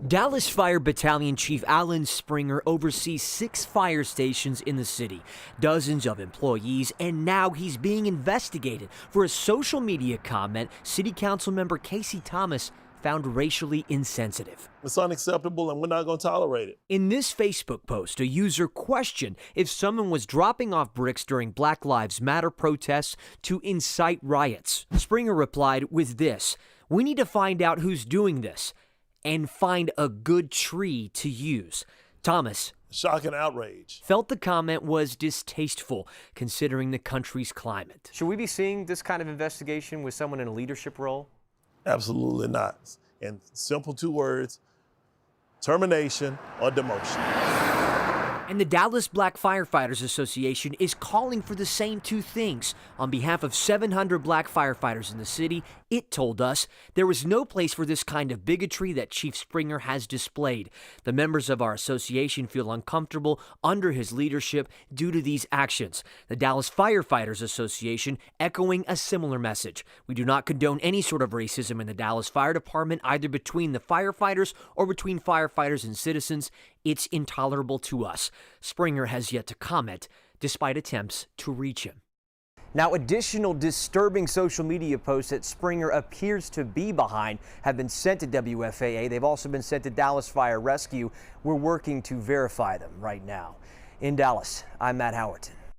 Dallas Fire Battalion Chief Allan Springer oversees 6 fire stations in the city, dozens of employees, and now he's being investigated for a social media comment City Council member Casey Thomas found racially insensitive. It's unacceptable and we're not going to tolerate it. In this Facebook post, a user questioned if someone was dropping off bricks during Black Lives Matter protests to incite riots. Springer replied with this: "We need to find out who's doing this and find a good tree to use." Thomas, shock and outrage, felt the comment was distasteful considering the country's climate. Should we be seeing this kind of investigation with someone in a leadership role? Absolutely not. In simple 2 words: termination or demotion. And the Dallas Black Firefighters Association is calling for the same 2 things. On behalf of 700 black firefighters in the city, it told us there was no place for this kind of bigotry that Chief Springer has displayed. The members of our association feel uncomfortable under his leadership due to these actions. The Dallas Firefighters Association echoing a similar message. "We do not condone any sort of racism in the Dallas Fire Department, either between the firefighters or between firefighters and citizens. It's intolerable to us." Springer has yet to comment, despite attempts to reach him. Now, additional disturbing social media posts that Springer appears to be behind have been sent to WFAA. They've also been sent to Dallas Fire Rescue. We're working to verify them right now. In Dallas, I'm Matt Howerton.